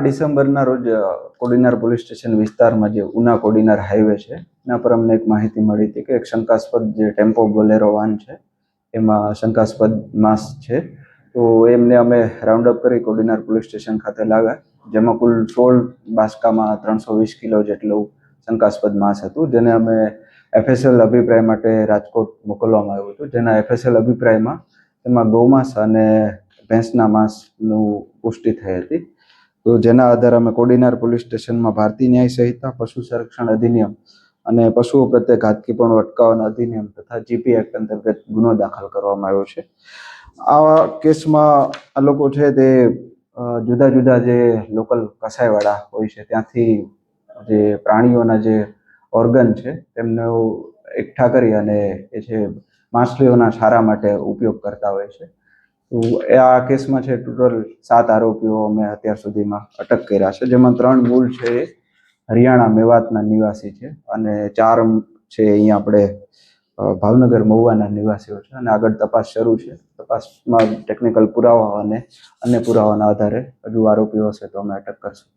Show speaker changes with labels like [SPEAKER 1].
[SPEAKER 1] ડિસેમ્બરના રોજ Kodinar police station વિસ્તારમાં જે ઉના કોડીનાર હાઈવે છે એના પર અમને એક માહિતી મળી હતી કે એક શંકાસ્પદ જે ટેમ્પો બોલેરો વાન છે એમાં શંકાસ્પદ માંસ છે. તો એમને અમે રાઉન્ડ અપ કરી કોડીનાર પોલીસ સ્ટેશન ખાતે લાવ્યા, જેમાં કુલ 16 બાસ્કામાં 320 કિલો જેટલું શંકાસ્પદ માંસ હતું, જેને અમે FSL અભિપ્રાય માટે રાજકોટ મોકલવામાં આવ્યું હતું. જેના FSL અભિપ્રાયમાં એમાં ગૌમાંસ અને ભેંસના માંસનું પુષ્ટિ થઈ હતી. તો જેના આધારે અમે કોડીનાર પોલીસ સ્ટેશનમાં ભારતીય ન્યાય સંહિતા, પશુ સંરક્ષણ અધિનિયમ અને પશુઓ પ્રત્યે ઘાતકીપણું અટકાવવાના અધિનિયમ તથા GP એક્ટ અંતર્ગત ગુનો દાખલ કરવામાં આવ્યો છે. આ કેસમાં આ લોકો છે તે જુદા જુદા જે લોકલ કસાઈવાળા હોય છે ત્યાંથી જે પ્રાણીઓના જે ઓર્ગન છે તેમનો એકઠા કરી અને એ છે માછલીઓના છારા માટે ઉપયોગ કરતા હોય છે. તો આ કેસમાં છે ટોટલ 7 આરોપીઓ અમે અત્યાર સુધીમાં અટક કર્યા છે, જેમાં 3 મૂળ છે એ હરિયાણા મેવાતના નિવાસી છે અને 4 છે અહીંયા આપણે ભાવનગર મહુવાના નિવાસીઓ છે. અને આગળ તપાસ શરૂ છે. તપાસમાં ટેકનિકલ પુરાવા અને અન્ય પુરાવાના આધારે હજુ આરોપીઓ હશે તો અમે અટક કરશું.